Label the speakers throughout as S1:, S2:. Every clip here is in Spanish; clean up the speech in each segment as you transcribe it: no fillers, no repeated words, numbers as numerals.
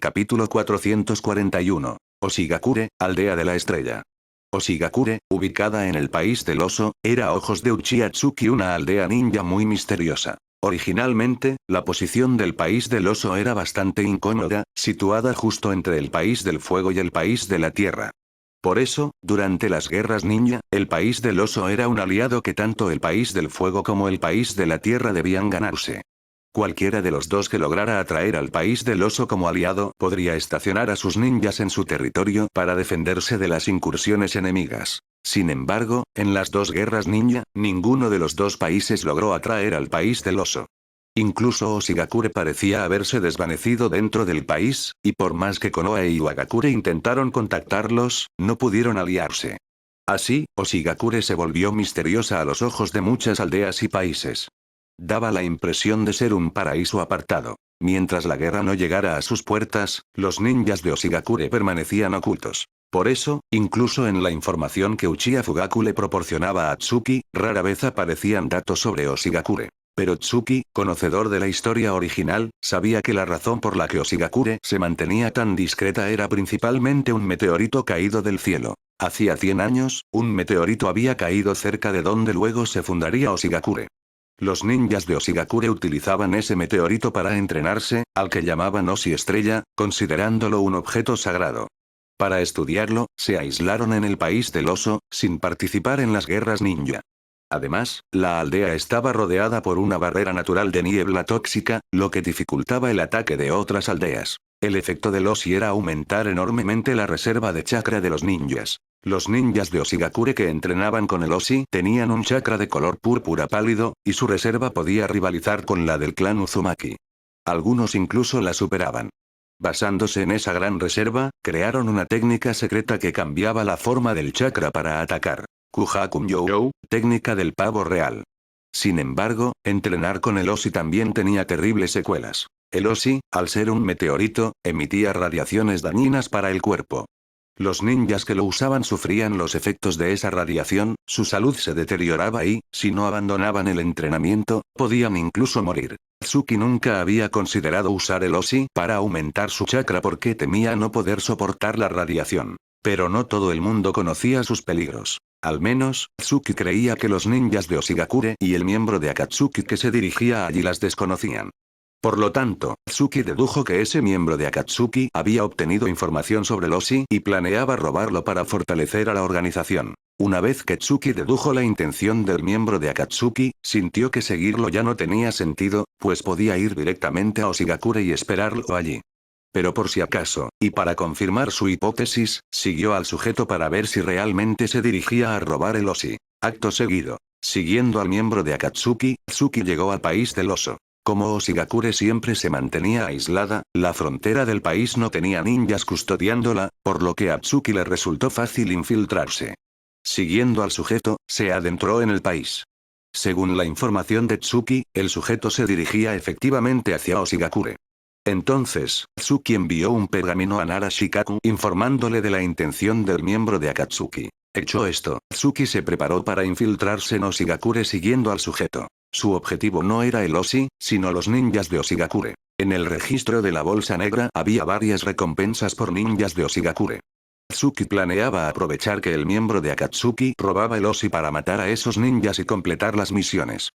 S1: Capítulo 441. Oshigakure, aldea de la estrella. Oshigakure, ubicada en el país del oso, era a ojos de Uchiha Tsuki una aldea ninja muy misteriosa. Originalmente, la posición del país del oso era bastante incómoda, situada justo entre el país del fuego y el país de la tierra. Por eso, durante las guerras ninja, el país del oso era un aliado que tanto el país del fuego como el país de la tierra debían ganarse. Cualquiera de los dos que lograra atraer al país del oso como aliado podría estacionar a sus ninjas en su territorio para defenderse de las incursiones enemigas. Sin embargo, en las dos guerras ninja, ninguno de los dos países logró atraer al país del oso. Incluso Oshigakure parecía haberse desvanecido dentro del país, y por más que Konoha y Iwagakure intentaron contactarlos, no pudieron aliarse. Así, Oshigakure se volvió misteriosa a los ojos de muchas aldeas y países. Daba la impresión de ser un paraíso apartado. Mientras la guerra no llegara a sus puertas, los ninjas de Oshigakure permanecían ocultos. Por eso, incluso en la información que Uchiha Fugaku le proporcionaba a Tsuki, rara vez aparecían datos sobre Oshigakure. Pero Tsuki, conocedor de la historia original, sabía que la razón por la que Oshigakure se mantenía tan discreta era principalmente un meteorito caído del cielo. Hacía 100 años, un meteorito había caído cerca de donde luego se fundaría Oshigakure. Los ninjas de Oshigakure utilizaban ese meteorito para entrenarse, al que llamaban Oshi Estrella, considerándolo un objeto sagrado. Para estudiarlo, se aislaron en el país del oso, sin participar en las guerras ninja. Además, la aldea estaba rodeada por una barrera natural de niebla tóxica, lo que dificultaba el ataque de otras aldeas. El efecto del Oshi era aumentar enormemente la reserva de chakra de los ninjas. Los ninjas de Oshigakure que entrenaban con el Oshi tenían un chakra de color púrpura pálido, y su reserva podía rivalizar con la del clan Uzumaki. Algunos incluso la superaban. Basándose en esa gran reserva, crearon una técnica secreta que cambiaba la forma del chakra para atacar. Kuhakun Yourou, técnica del pavo real. Sin embargo, entrenar con el Oshi también tenía terribles secuelas. El Oshi, al ser un meteorito, emitía radiaciones dañinas para el cuerpo. Los ninjas que lo usaban sufrían los efectos de esa radiación, su salud se deterioraba y, si no abandonaban el entrenamiento, podían incluso morir. Tsuki nunca había considerado usar el Oshi para aumentar su chakra porque temía no poder soportar la radiación. Pero no todo el mundo conocía sus peligros. Al menos, Tsuki creía que los ninjas de Oshigakure y el miembro de Akatsuki que se dirigía allí las desconocían. Por lo tanto, Tsuki dedujo que ese miembro de Akatsuki había obtenido información sobre el Oshi y planeaba robarlo para fortalecer a la organización. Una vez que Tsuki dedujo la intención del miembro de Akatsuki, sintió que seguirlo ya no tenía sentido, pues podía ir directamente a Oshigakure y esperarlo allí. Pero por si acaso, y para confirmar su hipótesis, siguió al sujeto para ver si realmente se dirigía a robar el Oshi. Acto seguido, siguiendo al miembro de Akatsuki, Tsuki llegó al país del oso. Como Oshigakure siempre se mantenía aislada, la frontera del país no tenía ninjas custodiándola, por lo que a Tsuki le resultó fácil infiltrarse. Siguiendo al sujeto, se adentró en el país. Según la información de Tsuki, el sujeto se dirigía efectivamente hacia Oshigakure. Entonces, Tsuki envió un pergamino a Nara Shikaku informándole de la intención del miembro de Akatsuki. Hecho esto, Tsuki se preparó para infiltrarse en Oshigakure siguiendo al sujeto. Su objetivo no era el Oshi, sino los ninjas de Oshigakure. En el registro de la bolsa negra había varias recompensas por ninjas de Oshigakure. Tsuki planeaba aprovechar que el miembro de Akatsuki robaba el Oshi para matar a esos ninjas y completar las misiones.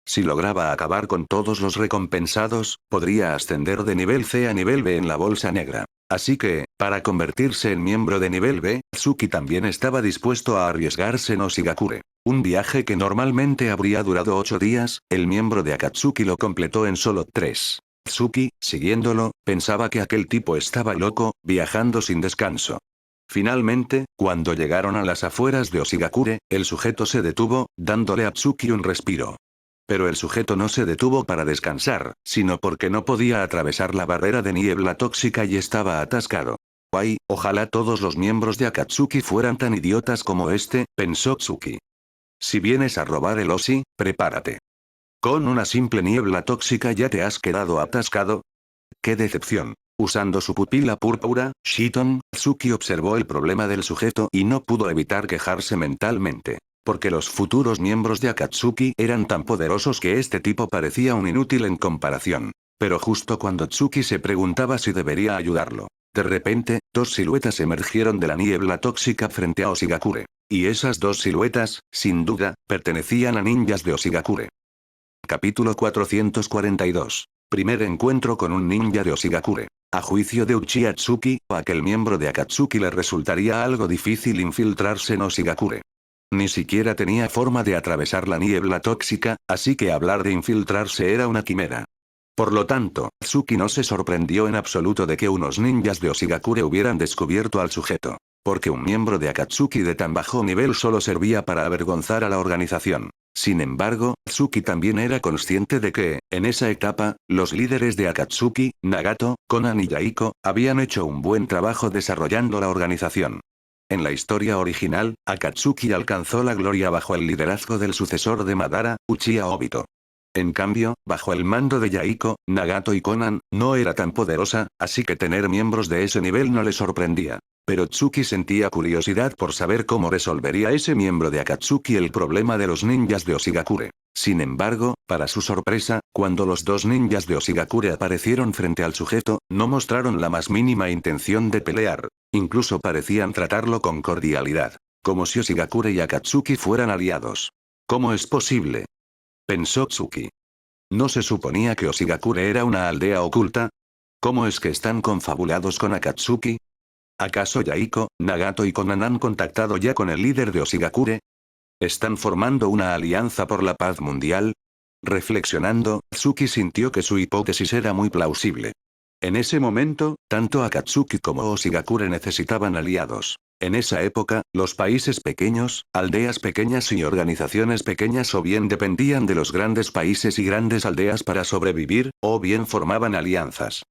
S1: Si lograba acabar con todos los recompensados, podría ascender de nivel C a nivel B en la bolsa negra. Así que, para convertirse en miembro de nivel B, Tsuki también estaba dispuesto a arriesgarse en Oshigakure. Un viaje que normalmente habría durado 8 días, el miembro de Akatsuki lo completó en solo 3. Tsuki, siguiéndolo, pensaba que aquel tipo estaba loco, viajando sin descanso. Finalmente, cuando llegaron a las afueras de Oshigakure, el sujeto se detuvo, dándole a Tsuki un respiro. Pero el sujeto no se detuvo para descansar, sino porque no podía atravesar la barrera de niebla tóxica y estaba atascado. Ay, ojalá todos los miembros de Akatsuki fueran tan idiotas como este, pensó Tsuki. Si vienes a robar el Oshi, prepárate. ¿Con una simple niebla tóxica ya te has quedado atascado? ¡Qué decepción! Usando su pupila púrpura, Shiton, Tsuki observó el problema del sujeto y no pudo evitar quejarse mentalmente. Porque los futuros miembros de Akatsuki eran tan poderosos que este tipo parecía un inútil en comparación. Pero justo cuando Tsuki se preguntaba si debería ayudarlo, de repente, dos siluetas emergieron de la niebla tóxica frente a Oshigakure. Y esas dos siluetas, sin duda, pertenecían a ninjas de Oshigakure. Capítulo 442. Primer encuentro con un ninja de Oshigakure. A juicio de Uchiha Tsuki, a aquel miembro de Akatsuki le resultaría algo difícil infiltrarse en Oshigakure. Ni siquiera tenía forma de atravesar la niebla tóxica, así que hablar de infiltrarse era una quimera. Por lo tanto, Tsuki no se sorprendió en absoluto de que unos ninjas de Oshigakure hubieran descubierto al sujeto. Porque un miembro de Akatsuki de tan bajo nivel solo servía para avergonzar a la organización. Sin embargo, Tsuki también era consciente de que, en esa etapa, los líderes de Akatsuki, Nagato, Konan y Yaiko, habían hecho un buen trabajo desarrollando la organización. En la historia original, Akatsuki alcanzó la gloria bajo el liderazgo del sucesor de Madara, Uchiha Obito. En cambio, bajo el mando de Yaiko, Nagato y Konan, no era tan poderosa, así que tener miembros de ese nivel no le sorprendía. Pero Tsuki sentía curiosidad por saber cómo resolvería ese miembro de Akatsuki el problema de los ninjas de Oshigakure. Sin embargo, para su sorpresa, cuando los dos ninjas de Oshigakure aparecieron frente al sujeto, no mostraron la más mínima intención de pelear. Incluso parecían tratarlo con cordialidad. Como si Oshigakure y Akatsuki fueran aliados. ¿Cómo es posible?, pensó Tsuki. ¿No se suponía que Oshigakure era una aldea oculta? ¿Cómo es que están confabulados con Akatsuki? ¿Acaso Yaiko, Nagato y Konan han contactado ya con el líder de Oshigakure? ¿Están formando una alianza por la paz mundial? Reflexionando, Tsuki sintió que su hipótesis era muy plausible. En ese momento, tanto Akatsuki como Oshigakure necesitaban aliados. En esa época, los países pequeños, aldeas pequeñas y organizaciones pequeñas o bien dependían de los grandes países y grandes aldeas para sobrevivir, o bien formaban alianzas.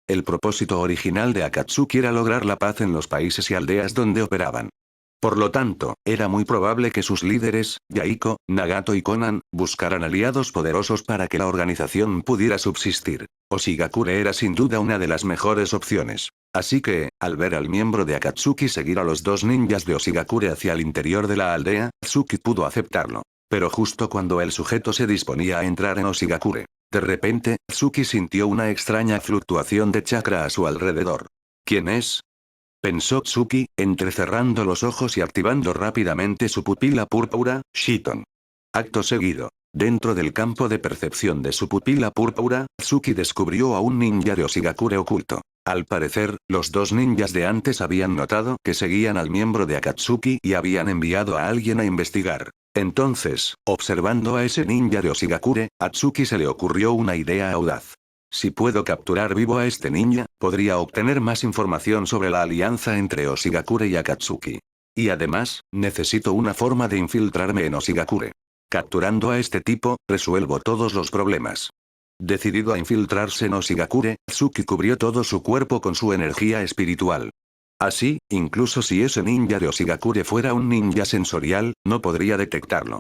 S1: El propósito original de Akatsuki era lograr la paz en los países y aldeas donde operaban. Por lo tanto, era muy probable que sus líderes, Yaiko, Nagato y Konan, buscaran aliados poderosos para que la organización pudiera subsistir. Oshigakure era sin duda una de las mejores opciones. Así que, al ver al miembro de Akatsuki seguir a los dos ninjas de Oshigakure hacia el interior de la aldea, Tsuki pudo aceptarlo. Pero justo cuando el sujeto se disponía a entrar en Oshigakure, de repente, Tsuki sintió una extraña fluctuación de chakra a su alrededor. ¿Quién es?, pensó Tsuki, entrecerrando los ojos y activando rápidamente su pupila púrpura, Shiton. Acto seguido, dentro del campo de percepción de su pupila púrpura, Tsuki descubrió a un ninja de Oshigakure oculto. Al parecer, los dos ninjas de antes habían notado que seguían al miembro de Akatsuki y habían enviado a alguien a investigar. Entonces, observando a ese ninja de Oshigakure, a Tsuki se le ocurrió una idea audaz. Si puedo capturar vivo a este ninja, podría obtener más información sobre la alianza entre Oshigakure y Akatsuki. Y además, necesito una forma de infiltrarme en Oshigakure. Capturando a este tipo, resuelvo todos los problemas. Decidido a infiltrarse en Oshigakure, Tsuki cubrió todo su cuerpo con su energía espiritual. Así, incluso si ese ninja de Oshigakure fuera un ninja sensorial, no podría detectarlo.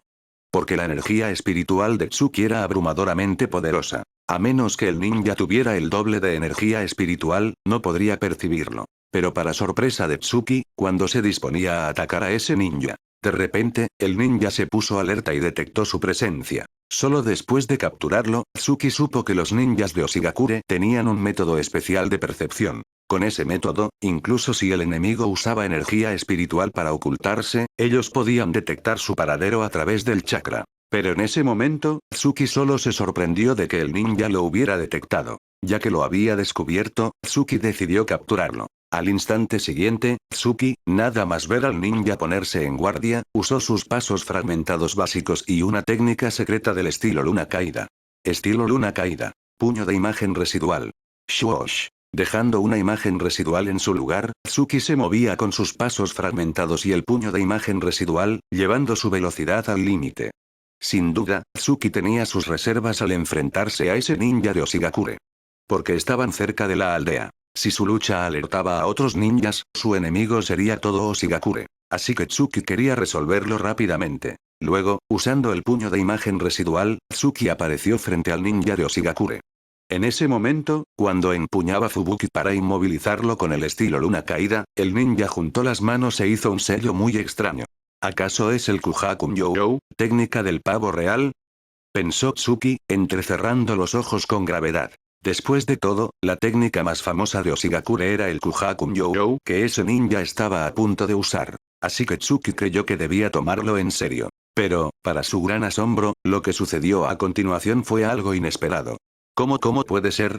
S1: Porque la energía espiritual de Tsuki era abrumadoramente poderosa. A menos que el ninja tuviera el doble de energía espiritual, no podría percibirlo. Pero para sorpresa de Tsuki, cuando se disponía a atacar a ese ninja, de repente, el ninja se puso alerta y detectó su presencia. Solo después de capturarlo, Tsuki supo que los ninjas de Oshigakure tenían un método especial de percepción. Con ese método, incluso si el enemigo usaba energía espiritual para ocultarse, ellos podían detectar su paradero a través del chakra. Pero en ese momento, Tsuki solo se sorprendió de que el ninja lo hubiera detectado. Ya que lo había descubierto, Tsuki decidió capturarlo. Al instante siguiente, Tsuki, nada más ver al ninja ponerse en guardia, usó sus pasos fragmentados básicos y una técnica secreta del estilo luna caída. Estilo luna caída. Puño de imagen residual. Shwosh. Dejando una imagen residual en su lugar, Tsuki se movía con sus pasos fragmentados y el puño de imagen residual, llevando su velocidad al límite. Sin duda, Tsuki tenía sus reservas al enfrentarse a ese ninja de Oshigakure. Porque estaban cerca de la aldea. Si su lucha alertaba a otros ninjas, su enemigo sería todo Oshigakure. Así que Tsuki quería resolverlo rápidamente. Luego, usando el puño de imagen residual, Tsuki apareció frente al ninja de Oshigakure. En ese momento, cuando empuñaba Fubuki para inmovilizarlo con el estilo luna caída, el ninja juntó las manos e hizo un sello muy extraño. ¿Acaso es el Kuhaku Yo, técnica del pavo real?, pensó Tsuki, entrecerrando los ojos con gravedad. Después de todo, la técnica más famosa de Oshigakure era el Kuhaku-Myo, que ese ninja estaba a punto de usar. Así que Tsuki creyó que debía tomarlo en serio. Pero, para su gran asombro, lo que sucedió a continuación fue algo inesperado. ¿Cómo puede ser?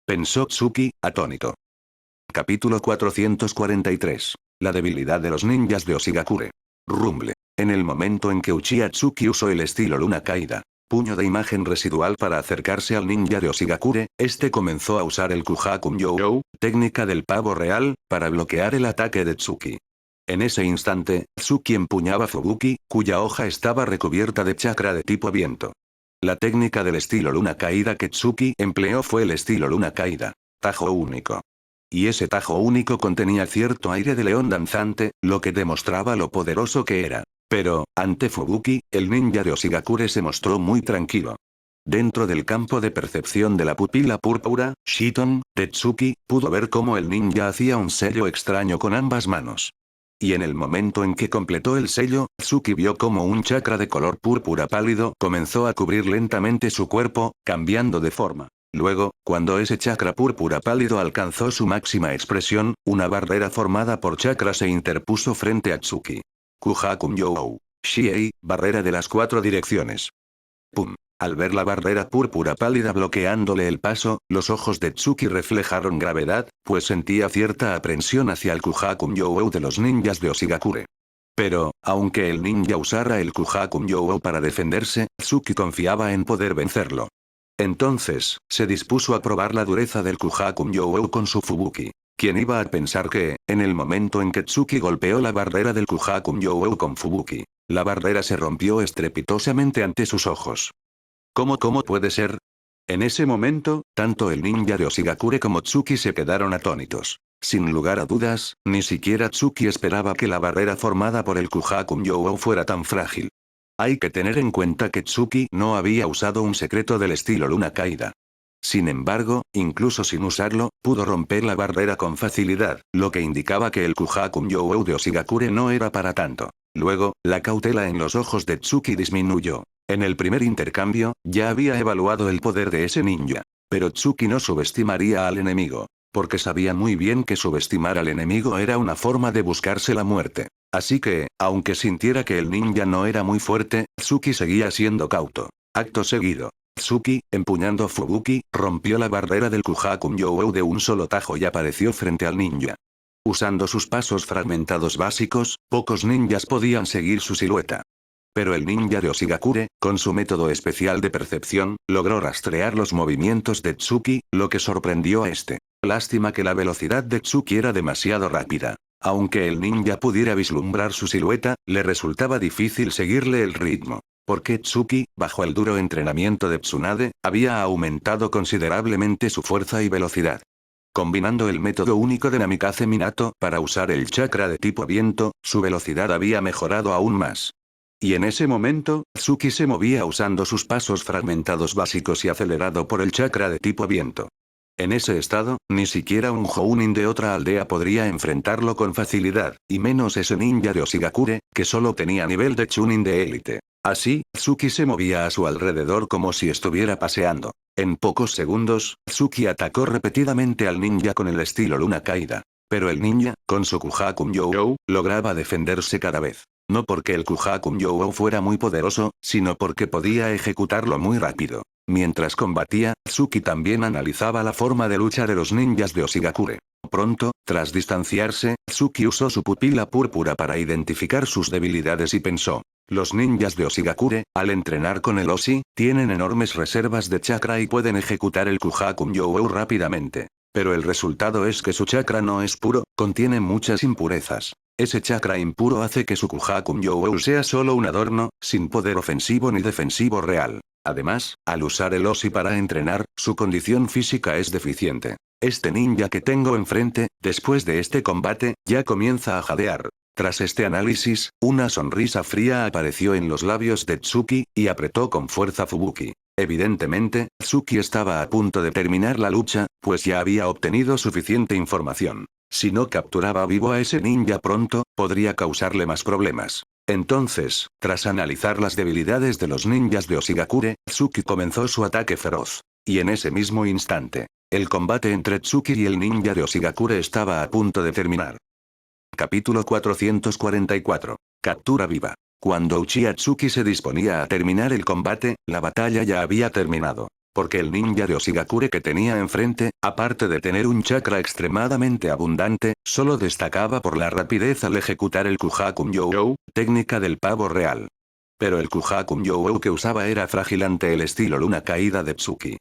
S1: Pensó Tsuki, atónito. Capítulo 443. La debilidad de los ninjas de Oshigakure. Rumble. En el momento en que Uchiha Tsuki usó el estilo Luna Caída, puño de imagen residual para acercarse al ninja de Oshigakure, este comenzó a usar el Kuhaku-Myo, técnica del pavo real, para bloquear el ataque de Tsuki. En ese instante, Tsuki empuñaba Fubuki, cuya hoja estaba recubierta de chakra de tipo viento. La técnica del estilo Luna Caída que Tsuki empleó fue el estilo Luna Caída. Tajo único. Y ese tajo único contenía cierto aire de león danzante, lo que demostraba lo poderoso que era. Pero, ante Fubuki, el ninja de Oshigakure se mostró muy tranquilo. Dentro del campo de percepción de la pupila púrpura, Shiton, Tetsuki, pudo ver cómo el ninja hacía un sello extraño con ambas manos. Y en el momento en que completó el sello, Tsuki vio como un chakra de color púrpura pálido comenzó a cubrir lentamente su cuerpo, cambiando de forma. Luego, cuando ese chakra púrpura pálido alcanzó su máxima expresión, una barrera formada por chakra se interpuso frente a Tsuki. Kuhaku-Myo. Shiei, barrera de las 4 direcciones. ¡Pum! Al ver la barrera púrpura pálida bloqueándole el paso, los ojos de Tsuki reflejaron gravedad, pues sentía cierta aprensión hacia el Kuhaku-Myo de los ninjas de Oshigakure. Pero, aunque el ninja usara el Kuhaku-Myo para defenderse, Tsuki confiaba en poder vencerlo. Entonces, se dispuso a probar la dureza del Kuhaku-Myo con su Fubuki. ¿Quién iba a pensar que, en el momento en que Tsuki golpeó la barrera del Kuhaku-Myo con Fubuki, la barrera se rompió estrepitosamente ante sus ojos? ¿Cómo puede ser? En ese momento, tanto el ninja de Oshigakure como Tsuki se quedaron atónitos. Sin lugar a dudas, ni siquiera Tsuki esperaba que la barrera formada por el Kuhaku-Myo fuera tan frágil. Hay que tener en cuenta que Tsuki no había usado un secreto del estilo Luna Caída. Sin embargo, incluso sin usarlo, pudo romper la barrera con facilidad, lo que indicaba que el Kuhaku-Myo de Oshigakure no era para tanto. Luego, la cautela en los ojos de Tsuki disminuyó. En el primer intercambio, ya había evaluado el poder de ese ninja. Pero Tsuki no subestimaría al enemigo. Porque sabía muy bien que subestimar al enemigo era una forma de buscarse la muerte. Así que, aunque sintiera que el ninja no era muy fuerte, Tsuki seguía siendo cauto. Acto seguido. Tsuki, empuñando Fubuki, rompió la barrera del Kuhaku-Myo de un solo tajo y apareció frente al ninja. Usando sus pasos fragmentados básicos, pocos ninjas podían seguir su silueta. Pero el ninja de Oshigakure, con su método especial de percepción, logró rastrear los movimientos de Tsuki, lo que sorprendió a este. Lástima que la velocidad de Tsuki era demasiado rápida. Aunque el ninja pudiera vislumbrar su silueta, le resultaba difícil seguirle el ritmo. Porque Tsuki, bajo el duro entrenamiento de Tsunade, había aumentado considerablemente su fuerza y velocidad. Combinando el método único de Namikaze Minato para usar el chakra de tipo viento, su velocidad había mejorado aún más. Y en ese momento, Tsuki se movía usando sus pasos fragmentados básicos y acelerado por el chakra de tipo viento. En ese estado, ni siquiera un Jounin de otra aldea podría enfrentarlo con facilidad, y menos ese ninja de Oshigakure, que solo tenía nivel de Chunin de élite. Así, Tsuki se movía a su alrededor como si estuviera paseando. En pocos segundos, Tsuki atacó repetidamente al ninja con el estilo Luna Caída. Pero el ninja, con su Kuhaku-Myo, lograba defenderse cada vez. No porque el Kuhaku-Myo fuera muy poderoso, sino porque podía ejecutarlo muy rápido. Mientras combatía, Tsuki también analizaba la forma de lucha de los ninjas de Oshigakure. Pronto, tras distanciarse, Tsuki usó su pupila púrpura para identificar sus debilidades y pensó. Los ninjas de Oshigakure, al entrenar con el Oshi, tienen enormes reservas de chakra y pueden ejecutar el Kuhaku-Myo rápidamente. Pero el resultado es que su chakra no es puro, contiene muchas impurezas. Ese chakra impuro hace que su Kuhaku-Myo sea solo un adorno, sin poder ofensivo ni defensivo real. Además, al usar el Oshi para entrenar, su condición física es deficiente. Este ninja que tengo enfrente, después de este combate, ya comienza a jadear. Tras este análisis, una sonrisa fría apareció en los labios de Tsuki, y apretó con fuerza Fubuki. Evidentemente, Tsuki estaba a punto de terminar la lucha, pues ya había obtenido suficiente información. Si no capturaba vivo a ese ninja pronto, podría causarle más problemas. Entonces, tras analizar las debilidades de los ninjas de Oshigakure, Tsuki comenzó su ataque feroz. Y en ese mismo instante, el combate entre Tsuki y el ninja de Oshigakure estaba a punto de terminar. Capítulo 444. Captura viva. Cuando Uchiha Tsuki se disponía a terminar el combate, la batalla ya había terminado. Porque el ninja de Oshigakure que tenía enfrente, aparte de tener un chakra extremadamente abundante, solo destacaba por la rapidez al ejecutar el Kuhaku You, técnica del pavo real. Pero el Kuhaku You que usaba era frágil ante el estilo luna caída de Tsuki.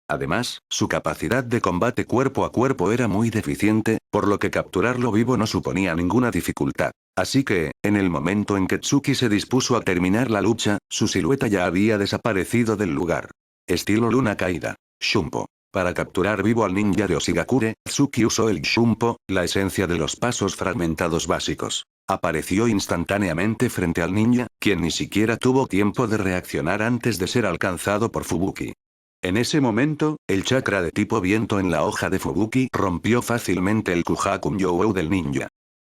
S1: Además, su capacidad de combate cuerpo a cuerpo era muy deficiente, por lo que capturarlo vivo no suponía ninguna dificultad. Así que, en el momento en que Tsuki se dispuso a terminar la lucha, su silueta ya había desaparecido del lugar. Estilo luna caída. Shunpo. Para capturar vivo al ninja de Oshigakure, Tsuki usó el Shunpo, la esencia de los pasos fragmentados básicos. Apareció instantáneamente frente al ninja, quien ni siquiera tuvo tiempo de reaccionar antes de ser alcanzado por Fubuki. En ese momento, el chakra de tipo viento en la hoja de Fubuki rompió fácilmente el Kuhaku You del ninja.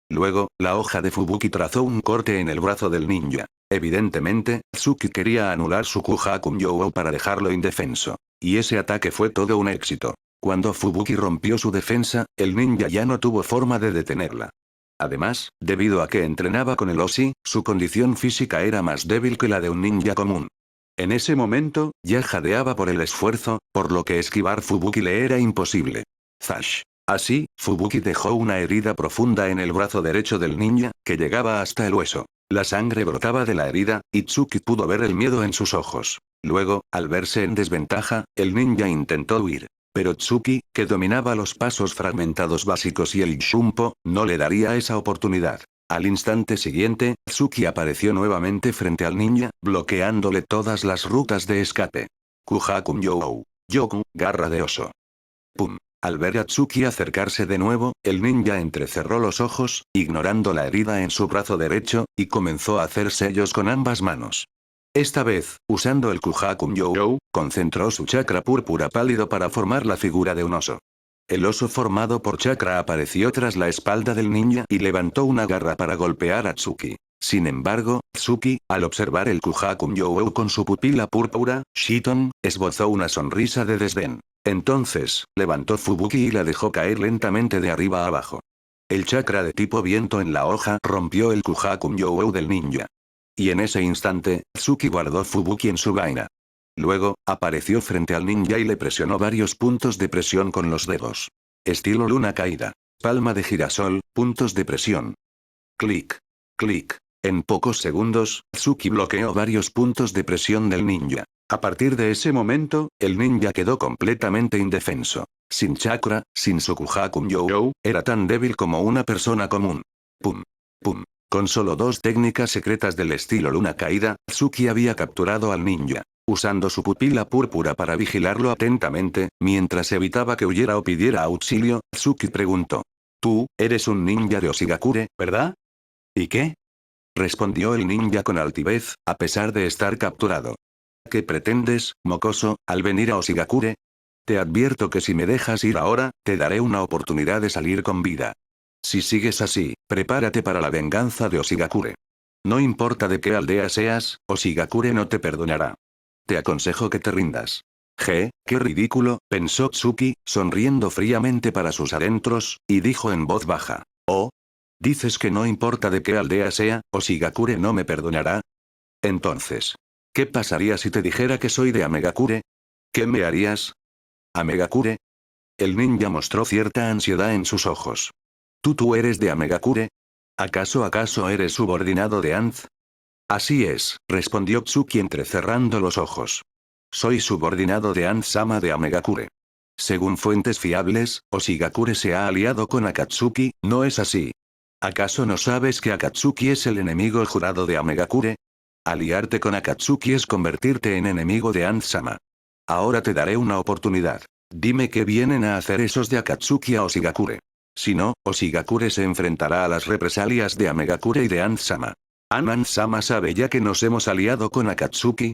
S1: Luego, la hoja de Fubuki trazó un corte en el brazo del ninja. Evidentemente, Tsuki quería anular su Kuhaku You para dejarlo indefenso. Y ese ataque fue todo un éxito. Cuando Fubuki rompió su defensa, el ninja ya no tuvo forma de detenerla. Además, debido a que entrenaba con el Oshi, su condición física era más débil que la de un ninja común. En ese momento, ya jadeaba por el esfuerzo, por lo que esquivar Fubuki le era imposible. Zash. Así, Fubuki dejó una herida profunda en el brazo derecho del ninja, que llegaba hasta el hueso. La sangre brotaba de la herida, y Tsuki pudo ver el miedo en sus ojos. Luego, al verse en desventaja, el ninja intentó huir. Pero Tsuki, que dominaba los pasos fragmentados básicos y el Shunpo, no le daría esa oportunidad. Al instante siguiente, Tsuki apareció nuevamente frente al ninja, bloqueándole todas las rutas de escape. Kuhaku You. Yoku, garra de oso. Pum. Al ver a Tsuki acercarse de nuevo, el ninja entrecerró los ojos, ignorando la herida en su brazo derecho, y comenzó a hacer sellos con ambas manos. Esta vez, usando el Kuhaku You, concentró su chakra púrpura pálido para formar la figura de un oso. El oso formado por chakra apareció tras la espalda del ninja y levantó una garra para golpear a Tsuki. Sin embargo, Tsuki, al observar el Kuhaku You con su pupila púrpura, Shiton, esbozó una sonrisa de desdén. Entonces, levantó Fubuki y la dejó caer lentamente de arriba a abajo. El chakra de tipo viento en la hoja rompió el Kuhaku You del ninja. Y en ese instante, Tsuki guardó Fubuki en su vaina. Luego, apareció frente al ninja y le presionó varios puntos de presión con los dedos. Estilo luna caída. Palma de girasol, puntos de presión. Clic. Clic. En pocos segundos, Tsuki bloqueó varios puntos de presión del ninja. A partir de ese momento, el ninja quedó completamente indefenso. Sin chakra, sin su Kuhaku You, era tan débil como una persona común. Pum. Pum. Con solo dos técnicas secretas del estilo luna caída, Tsuki había capturado al ninja. Usando su pupila púrpura para vigilarlo atentamente, mientras evitaba que huyera o pidiera auxilio, Tsuki preguntó. Tú, eres un ninja de Oshigakure, ¿verdad? ¿Y qué? Respondió el ninja con altivez, a pesar de estar capturado. ¿Qué pretendes, mocoso, al venir a Oshigakure? Te advierto que si me dejas ir ahora, te daré una oportunidad de salir con vida. Si sigues así, prepárate para la venganza de Oshigakure. No importa de qué aldea seas, Oshigakure no te perdonará. Te aconsejo que te rindas. Qué ridículo, pensó Tsuki, sonriendo fríamente para sus adentros, y dijo en voz baja. Oh. ¿Dices que no importa de qué aldea sea, Oshigakure no me perdonará? Entonces, ¿qué pasaría si te dijera que soy de Amegakure? ¿Qué me harías? ¿Amegakure? El ninja mostró cierta ansiedad en sus ojos. ¿Tú eres de Amegakure? ¿Acaso eres subordinado de Anz? Así es, respondió Tsuki entrecerrando los ojos. Soy subordinado de Anz-sama de Amegakure. Según fuentes fiables, Oshigakure se ha aliado con Akatsuki, ¿no es así? ¿Acaso no sabes que Akatsuki es el enemigo jurado de Amegakure? Aliarte con Akatsuki es convertirte en enemigo de Anz-sama. Ahora te daré una oportunidad. Dime qué vienen a hacer esos de Akatsuki a Oshigakure. Si no, Oshigakure se enfrentará a las represalias de Amegakure y de Anz-sama. ¿Anz-sama sabe ya que nos hemos aliado con Akatsuki?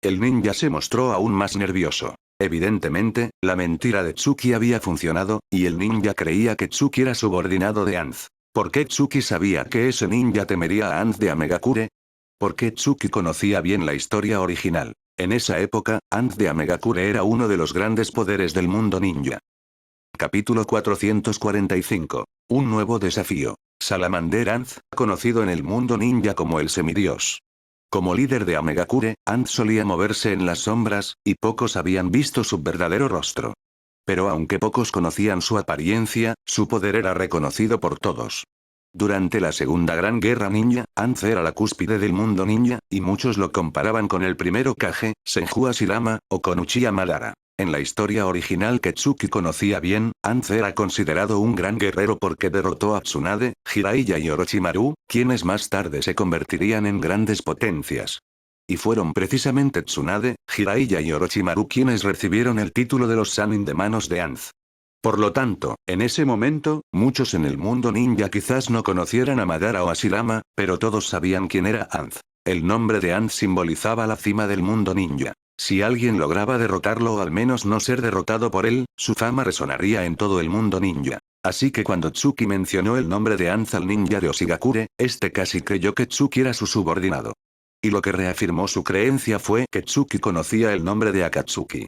S1: El ninja se mostró aún más nervioso. Evidentemente, la mentira de Tsuki había funcionado, y el ninja creía que Tsuki era subordinado de Anz. ¿Por qué Tsuki sabía que ese ninja temería a Anz de Amegakure? ¿Por qué Tsuki conocía bien la historia original? En esa época, Anz de Amegakure era uno de los grandes poderes del mundo ninja. Capítulo 445. Un nuevo desafío. Salamander Anz, conocido en el mundo ninja como el semidios. Como líder de Amegakure, Anz solía moverse en las sombras, y pocos habían visto su verdadero rostro. Pero aunque pocos conocían su apariencia, su poder era reconocido por todos. Durante la Segunda Gran Guerra Ninja, Anz era la cúspide del mundo ninja, y muchos lo comparaban con el primer Hokage, Senju Hashirama, o con Uchiha Madara. En la historia original que Tsuki conocía bien, Anz era considerado un gran guerrero porque derrotó a Tsunade, Jiraiya y Orochimaru, quienes más tarde se convertirían en grandes potencias. Y fueron precisamente Tsunade, Jiraiya y Orochimaru quienes recibieron el título de los Sannin de manos de Anz. Por lo tanto, en ese momento, muchos en el mundo ninja quizás no conocieran a Madara o a Shirama, pero todos sabían quién era Anz. El nombre de Anz simbolizaba la cima del mundo ninja. Si alguien lograba derrotarlo o al menos no ser derrotado por él, su fama resonaría en todo el mundo ninja. Así que cuando Tsuki mencionó el nombre de Anz al ninja de Oshigakure, este casi creyó que Tsuki era su subordinado. Y lo que reafirmó su creencia fue que Tsuki conocía el nombre de Akatsuki.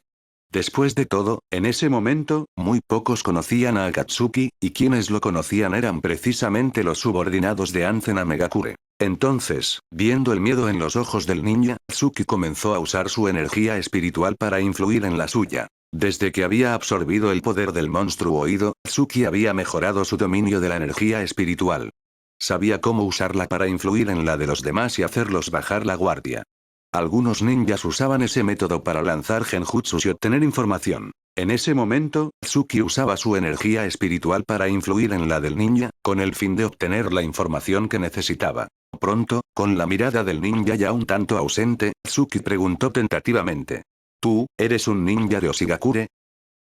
S1: Después de todo, en ese momento, muy pocos conocían a Akatsuki, y quienes lo conocían eran precisamente los subordinados de Anz en Amegakure. Entonces, viendo el miedo en los ojos del ninja, Tsuki comenzó a usar su energía espiritual para influir en la suya. Desde que había absorbido el poder del monstruo oído, Tsuki había mejorado su dominio de la energía espiritual. Sabía cómo usarla para influir en la de los demás y hacerlos bajar la guardia. Algunos ninjas usaban ese método para lanzar genjutsus y obtener información. En ese momento, Tsuki usaba su energía espiritual para influir en la del ninja, con el fin de obtener la información que necesitaba. Pronto, con la mirada del ninja ya un tanto ausente, Tsuki preguntó tentativamente. ¿Tú, eres un ninja de Oshigakure?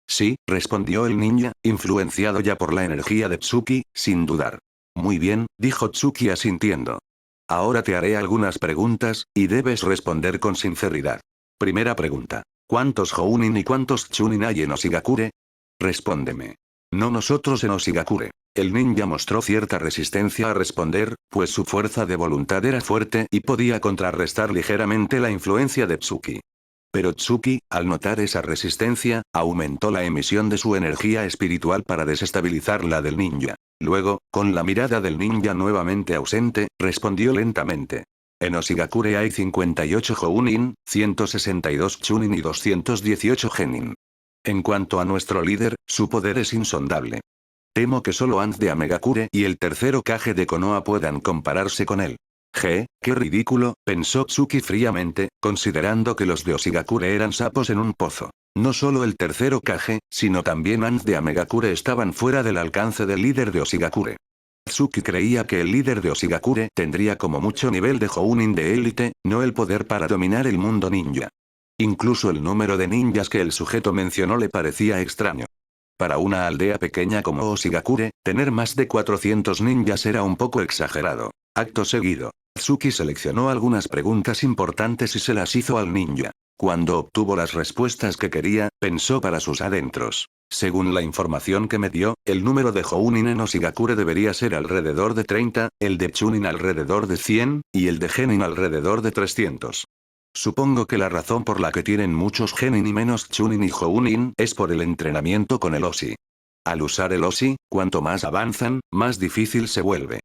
S1: Sí, respondió el ninja, influenciado ya por la energía de Tsuki, sin dudar. Muy bien, dijo Tsuki asintiendo. Ahora te haré algunas preguntas, y debes responder con sinceridad. Primera pregunta. ¿Cuántos Jounin y cuántos Chunin hay en Oshigakure? Respóndeme. No nosotros en Oshigakure. El ninja mostró cierta resistencia a responder, pues su fuerza de voluntad era fuerte y podía contrarrestar ligeramente la influencia de Tsuki. Pero Tsuki, al notar esa resistencia, aumentó la emisión de su energía espiritual para desestabilizar la del ninja. Luego, con la mirada del ninja nuevamente ausente, respondió lentamente. En Oshigakure hay 58 Jounin, 162 Chunin y 218 Genin. En cuanto a nuestro líder, su poder es insondable. Temo que solo Anz de Amegakure y el tercer Hokage de Konoha puedan compararse con él. Qué ridículo, pensó Tsuki fríamente, considerando que los de Oshigakure eran sapos en un pozo. No solo el tercer Hokage, sino también Anz de Amegakure estaban fuera del alcance del líder de Oshigakure. Tsuki creía que el líder de Oshigakure tendría como mucho nivel de Jounin de élite, no el poder para dominar el mundo ninja. Incluso el número de ninjas que el sujeto mencionó le parecía extraño. Para una aldea pequeña como Oshigakure, tener más de 400 ninjas era un poco exagerado. Acto seguido, Tsuki seleccionó algunas preguntas importantes y se las hizo al ninja. Cuando obtuvo las respuestas que quería, pensó para sus adentros. Según la información que me dio, el número de Jounin en Oshigakure debería ser alrededor de 30, el de Chunin alrededor de 100, y el de Genin alrededor de 300. Supongo que la razón por la que tienen muchos Genin y menos Chunin y Jounin es por el entrenamiento con el Oshi. Al usar el Oshi, cuanto más avanzan, más difícil se vuelve.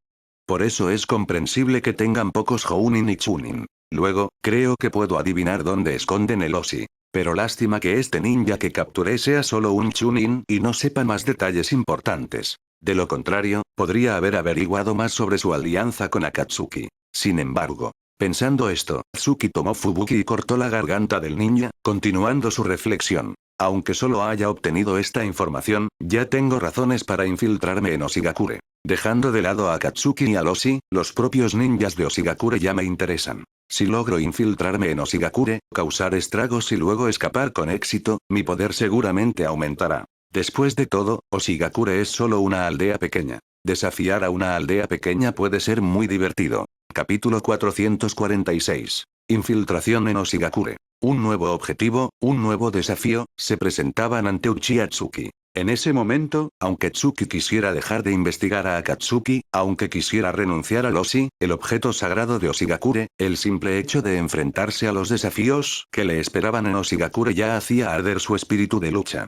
S1: Por eso es comprensible que tengan pocos Jounin y Chunin. Luego, creo que puedo adivinar dónde esconden el Oshi. Pero lástima que este ninja que capturé sea solo un Chunin y no sepa más detalles importantes. De lo contrario, podría haber averiguado más sobre su alianza con Akatsuki. Sin embargo, pensando esto, Tsuki tomó Fubuki y cortó la garganta del ninja, continuando su reflexión. Aunque solo haya obtenido esta información, ya tengo razones para infiltrarme en Oshigakure. Dejando de lado a Akatsuki y a Oshi, los propios ninjas de Oshigakure ya me interesan. Si logro infiltrarme en Oshigakure, causar estragos y luego escapar con éxito, mi poder seguramente aumentará. Después de todo, Oshigakure es solo una aldea pequeña. Desafiar a una aldea pequeña puede ser muy divertido. Capítulo 446. Infiltración en Oshigakure. Un nuevo objetivo, un nuevo desafío, se presentaban ante Uchiha Tsuki. En ese momento, aunque Tsuki quisiera dejar de investigar a Akatsuki, aunque quisiera renunciar al Oshi, el objeto sagrado de Oshigakure, el simple hecho de enfrentarse a los desafíos que le esperaban en Oshigakure ya hacía arder su espíritu de lucha.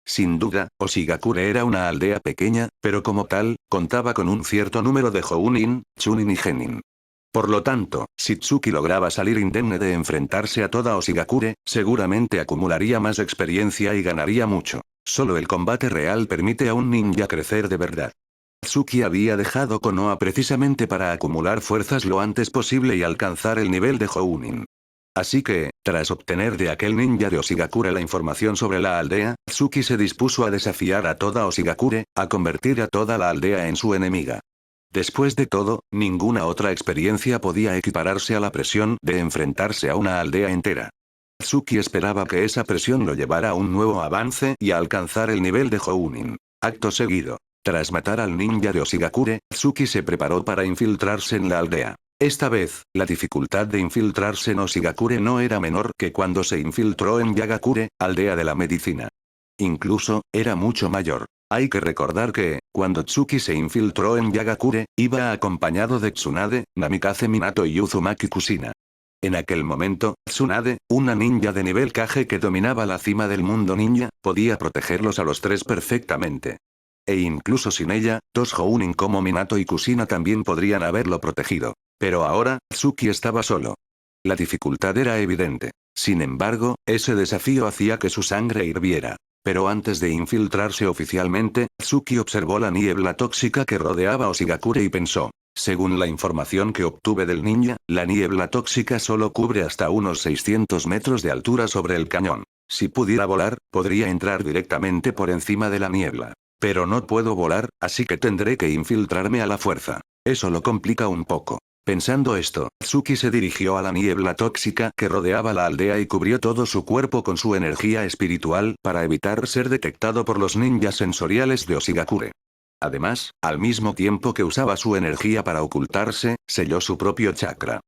S1: Sin duda, Oshigakure era una aldea pequeña, pero como tal, contaba con un cierto número de Hounin, Chunin y Genin. Por lo tanto, si Tsuki lograba salir indemne de enfrentarse a toda Oshigakure, seguramente acumularía más experiencia y ganaría mucho. Solo el combate real permite a un ninja crecer de verdad. Tsuki había dejado Konoha precisamente para acumular fuerzas lo antes posible y alcanzar el nivel de Hounin. Así que, tras obtener de aquel ninja de Oshigakure la información sobre la aldea, Tsuki se dispuso a desafiar a toda Oshigakure, a convertir a toda la aldea en su enemiga. Después de todo, ninguna otra experiencia podía equipararse a la presión de enfrentarse a una aldea entera. Tsuki esperaba que esa presión lo llevara a un nuevo avance y a alcanzar el nivel de Hounin. Acto seguido. Tras matar al ninja de Oshigakure, Tsuki se preparó para infiltrarse en la aldea. Esta vez, la dificultad de infiltrarse en Oshigakure no era menor que cuando se infiltró en Yagakure, aldea de la medicina. Incluso, era mucho mayor. Hay que recordar que, cuando Tsuki se infiltró en Yagakure, iba acompañado de Tsunade, Namikaze Minato y Uzumaki Kushina. En aquel momento, Tsunade, una ninja de nivel Kage que dominaba la cima del mundo ninja, podía protegerlos a los tres perfectamente. E incluso sin ella, dos Hounin como Minato y Kushina también podrían haberlo protegido. Pero ahora, Tsuki estaba solo. La dificultad era evidente. Sin embargo, ese desafío hacía que su sangre hirviera. Pero antes de infiltrarse oficialmente, Tsuki observó la niebla tóxica que rodeaba a Oshigakure y pensó. Según la información que obtuve del ninja, la niebla tóxica solo cubre hasta unos 600 metros de altura sobre el cañón. Si pudiera volar, podría entrar directamente por encima de la niebla. Pero no puedo volar, así que tendré que infiltrarme a la fuerza. Eso lo complica un poco. Pensando esto, Tsuki se dirigió a la niebla tóxica que rodeaba la aldea y cubrió todo su cuerpo con su energía espiritual para evitar ser detectado por los ninjas sensoriales de Oshigakure. Además, al mismo tiempo que usaba su energía para ocultarse, selló su propio chakra.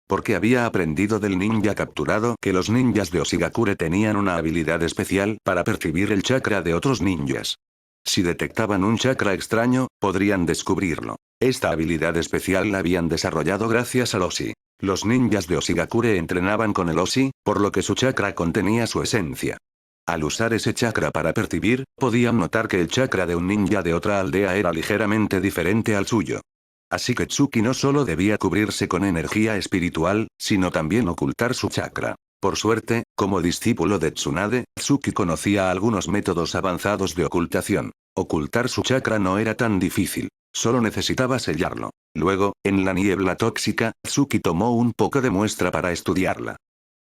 S1: Porque había aprendido del ninja capturado que los ninjas de Oshigakure tenían una habilidad especial para percibir el chakra de otros ninjas. Si detectaban un chakra extraño, podrían descubrirlo. Esta habilidad especial la habían desarrollado gracias al Oshi. Los ninjas de Oshigakure entrenaban con el Oshi, por lo que su chakra contenía su esencia. Al usar ese chakra para percibir, podían notar que el chakra de un ninja de otra aldea era ligeramente diferente al suyo. Así que Tsuki no solo debía cubrirse con energía espiritual, sino también ocultar su chakra. Por suerte, como discípulo de Tsunade, Tsuki conocía algunos métodos avanzados de ocultación. Ocultar su chakra no era tan difícil. Solo necesitaba sellarlo. Luego, en la niebla tóxica, Tsuki tomó un poco de muestra para estudiarla.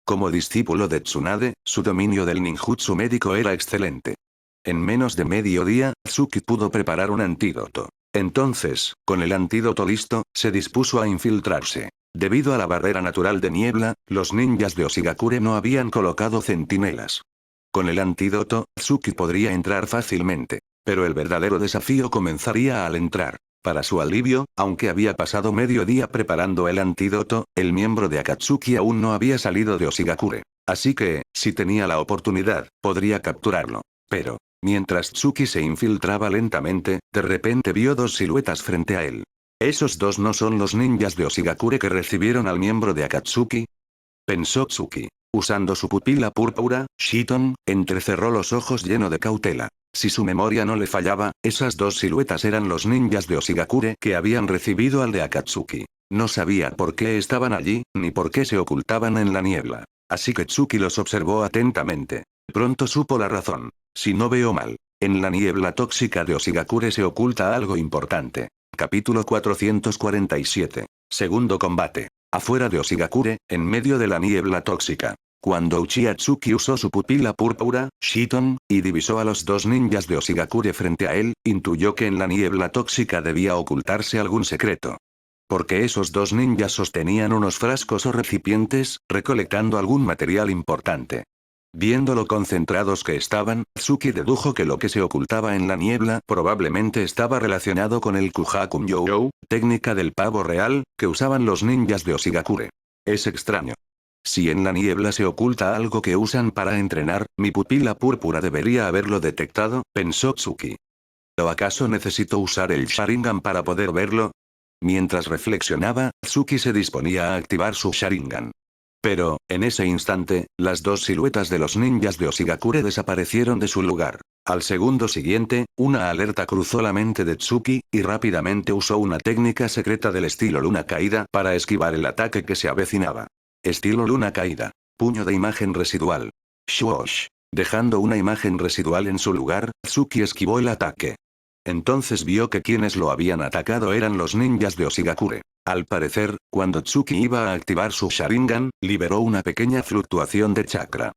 S1: Como discípulo de Tsunade, su dominio del ninjutsu médico era excelente. En menos de medio día, Tsuki pudo preparar un antídoto. Entonces, con el antídoto listo, se dispuso a infiltrarse. Debido a la barrera natural de niebla, los ninjas de Oshigakure no habían colocado centinelas. Con el antídoto, Tsuki podría entrar fácilmente. Pero el verdadero desafío comenzaría al entrar. Para su alivio, aunque había pasado medio día preparando el antídoto, el miembro de Akatsuki aún no había salido de Oshigakure. Así que, si tenía la oportunidad, podría capturarlo. Pero, mientras Tsuki se infiltraba lentamente, de repente vio dos siluetas frente a él. ¿Esos dos no son los ninjas de Oshigakure que recibieron al miembro de Akatsuki? Pensó Tsuki. Usando su pupila púrpura, Shiton, entrecerró los ojos lleno de cautela. Si su memoria no le fallaba, esas dos siluetas eran los ninjas de Oshigakure que habían recibido al de Akatsuki. No sabía por qué estaban allí, ni por qué se ocultaban en la niebla. Así que Tsuki los observó atentamente. Pronto supo la razón. Si no veo mal, en la niebla tóxica de Oshigakure se oculta algo importante. Capítulo 447. Segundo combate. Afuera de Oshigakure, en medio de la niebla tóxica. Cuando Uchiha Tsuki usó su pupila púrpura, Shiton, y divisó a los dos ninjas de Oshigakure frente a él, intuyó que en la niebla tóxica debía ocultarse algún secreto. Porque esos dos ninjas sostenían unos frascos o recipientes, recolectando algún material importante. Viendo lo concentrados que estaban, Tsuki dedujo que lo que se ocultaba en la niebla probablemente estaba relacionado con el Kuhaku-Myō, técnica del pavo real, que usaban los ninjas de Oshigakure. Es extraño. Si en la niebla se oculta algo que usan para entrenar, mi pupila púrpura debería haberlo detectado, pensó Tsuki. ¿O acaso necesito usar el Sharingan para poder verlo? Mientras reflexionaba, Tsuki se disponía a activar su Sharingan. Pero, en ese instante, las dos siluetas de los ninjas de Oshigakure desaparecieron de su lugar. Al segundo siguiente, una alerta cruzó la mente de Tsuki, y rápidamente usó una técnica secreta del estilo luna caída para esquivar el ataque que se avecinaba. Estilo luna caída. Puño de imagen residual. Swoosh. Dejando una imagen residual en su lugar, Tsuki esquivó el ataque. Entonces vio que quienes lo habían atacado eran los ninjas de Oshigakure. Al parecer, cuando Tsuki iba a activar su Sharingan, liberó una pequeña fluctuación de chakra.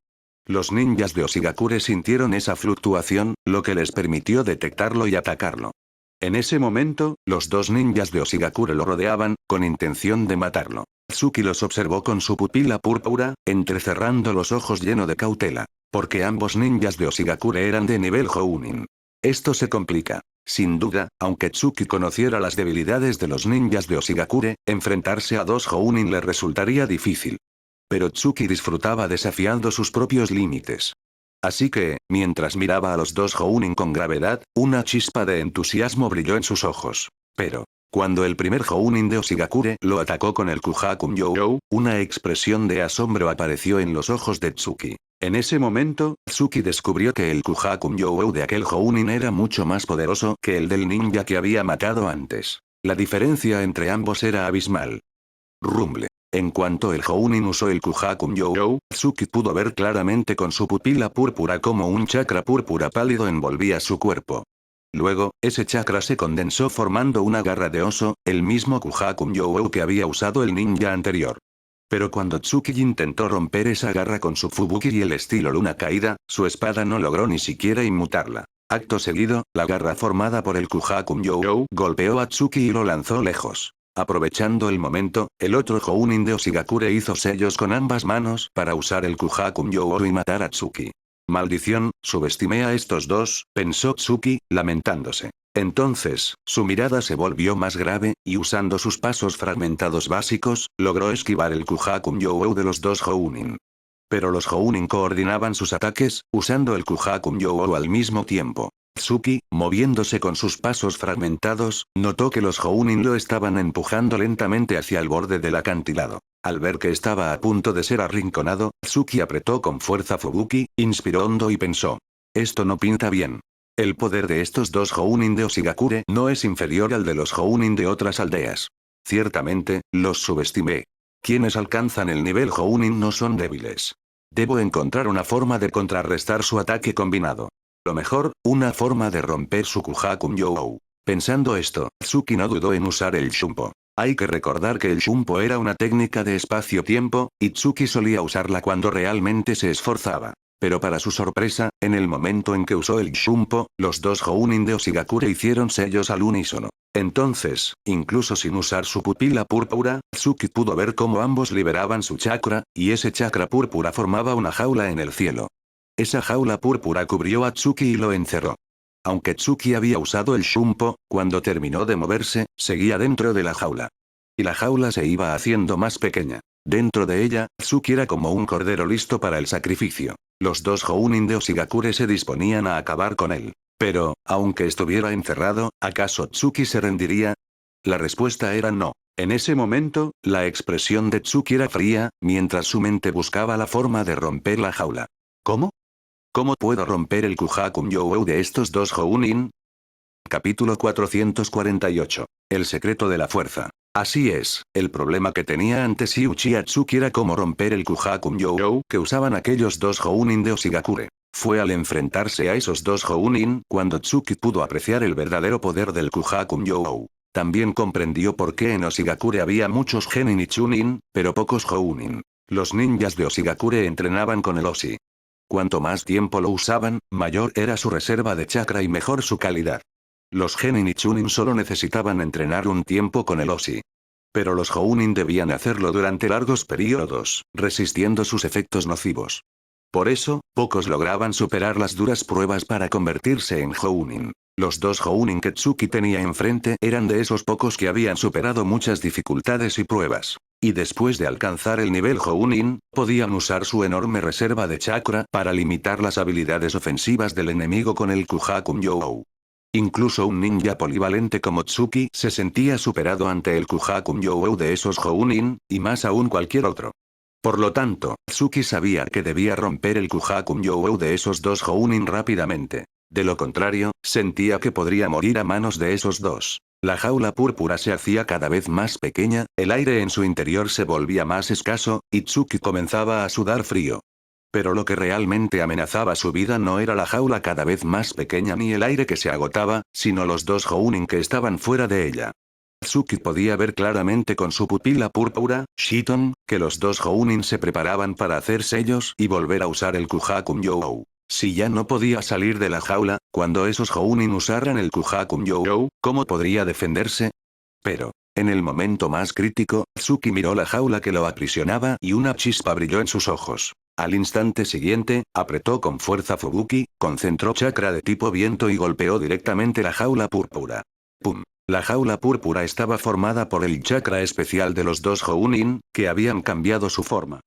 S1: Los ninjas de Oshigakure sintieron esa fluctuación, lo que les permitió detectarlo y atacarlo. En ese momento, los dos ninjas de Oshigakure lo rodeaban, con intención de matarlo. Tsuki los observó con su pupila púrpura, entrecerrando los ojos lleno de cautela. Porque ambos ninjas de Oshigakure eran de nivel Jounin. Esto se complica. Sin duda, aunque Tsuki conociera las debilidades de los ninjas de Oshigakure, enfrentarse a dos Jounin le resultaría difícil. Pero Tsuki disfrutaba desafiando sus propios límites. Así que, mientras miraba a los dos Jounin con gravedad, una chispa de entusiasmo brilló en sus ojos. Pero, cuando el primer Jounin de Oshigakure lo atacó con el Kuhaku Myo, una expresión de asombro apareció en los ojos de Tsuki. En ese momento, Tsuki descubrió que el Kuhaku Myo de aquel Jounin era mucho más poderoso que el del ninja que había matado antes. La diferencia entre ambos era abismal. Rumble. En cuanto el Jounin usó el Kuhaku Myo, Tsuki pudo ver claramente con su pupila púrpura cómo un chakra púrpura pálido envolvía su cuerpo. Luego, ese chakra se condensó formando una garra de oso, el mismo Kuhaku Myo que había usado el ninja anterior. Pero cuando Tsuki intentó romper esa garra con su Fubuki y el estilo luna caída, su espada no logró ni siquiera inmutarla. Acto seguido, la garra formada por el Kuhaku Myo golpeó a Tsuki y lo lanzó lejos. Aprovechando el momento, el otro Jounin de Oshigakure hizo sellos con ambas manos para usar el Kuhaku Myo y matar a Tsuki. Maldición, subestimé a estos dos, pensó Tsuki, lamentándose. Entonces, su mirada se volvió más grave, y usando sus pasos fragmentados básicos, logró esquivar el Kuhaku Myo de los dos Jounin. Pero los Jounin coordinaban sus ataques, usando el Kuhaku Myo al mismo tiempo. Tsuki, moviéndose con sus pasos fragmentados, notó que los Jounin lo estaban empujando lentamente hacia el borde del acantilado. Al ver que estaba a punto de ser arrinconado, Tsuki apretó con fuerza Fubuki, inspiró hondo y pensó. Esto no pinta bien. El poder de estos dos Jounin de Oshigakure no es inferior al de los Jounin de otras aldeas. Ciertamente, los subestimé. Quienes alcanzan el nivel Jounin no son débiles. Debo encontrar una forma de contrarrestar su ataque combinado. Lo mejor, una forma de romper su Kuhaku Myo. Pensando esto, Tsuki no dudó en usar el Shunpo. Hay que recordar que el Shunpo era una técnica de espacio-tiempo, y Tsuki solía usarla cuando realmente se esforzaba. Pero para su sorpresa, en el momento en que usó el Shunpo, los dos Jounin de Oshigakure hicieron sellos al unísono. Entonces, incluso sin usar su pupila púrpura, Tsuki pudo ver cómo ambos liberaban su chakra, y ese chakra púrpura formaba una jaula en el cielo. Esa jaula púrpura cubrió a Tsuki y lo encerró. Aunque Tsuki había usado el Shunpo, cuando terminó de moverse, seguía dentro de la jaula. Y la jaula se iba haciendo más pequeña. Dentro de ella, Tsuki era como un cordero listo para el sacrificio. Los dos Jounin de Oshigakure se disponían a acabar con él. Pero, aunque estuviera encerrado, ¿acaso Tsuki se rendiría? La respuesta era no. En ese momento, la expresión de Tsuki era fría, mientras su mente buscaba la forma de romper la jaula. ¿Cómo? ¿Cómo puedo romper el Kuhaku Myo de estos dos Jounin? Capítulo 448. El secreto de la fuerza. Así es, el problema que tenía ante sí Uchiha Tsuki era cómo romper el Kuhaku Myo que usaban aquellos dos Jounin de Oshigakure. Fue al enfrentarse a esos dos Jounin cuando Tsuki pudo apreciar el verdadero poder del Kuhaku Myo. También comprendió por qué en Oshigakure había muchos Genin y Chunin, pero pocos Jounin. Los ninjas de Oshigakure entrenaban con el Oshi. Cuanto más tiempo lo usaban, mayor era su reserva de chakra y mejor su calidad. Los Genin y Chunin solo necesitaban entrenar un tiempo con el Oshi. Pero los Jounin debían hacerlo durante largos periodos, resistiendo sus efectos nocivos. Por eso, pocos lograban superar las duras pruebas para convertirse en Jounin. Los dos Jounin que Tsuki tenía enfrente eran de esos pocos que habían superado muchas dificultades y pruebas. Y después de alcanzar el nivel Jounin, podían usar su enorme reserva de chakra para limitar las habilidades ofensivas del enemigo con el Kuhaku-Nyou. Incluso un ninja polivalente como Tsuki se sentía superado ante el Kuhaku-Nyou de esos Jounin, y más aún cualquier otro. Por lo tanto, Tsuki sabía que debía romper el Kuhaku-Nyou de esos dos Jounin rápidamente. De lo contrario, sentía que podría morir a manos de esos dos. La jaula púrpura se hacía cada vez más pequeña, el aire en su interior se volvía más escaso, y Tsuki comenzaba a sudar frío. Pero lo que realmente amenazaba su vida no era la jaula cada vez más pequeña ni el aire que se agotaba, sino los dos Jounin que estaban fuera de ella. Tsuki podía ver claramente con su pupila púrpura, Shiton, que los dos Jounin se preparaban para hacer sellos y volver a usar el Kuhaku-Nyou. Si ya no podía salir de la jaula, cuando esos Jounin usaran el Kuhaku-Nyou, ¿cómo podría defenderse? Pero, en el momento más crítico, Tsuki miró la jaula que lo aprisionaba y una chispa brilló en sus ojos. Al instante siguiente, apretó con fuerza Fubuki, concentró chakra de tipo viento y golpeó directamente la jaula púrpura. ¡Pum! La jaula púrpura estaba formada por el chakra especial de los dos Jounin, que habían cambiado su forma.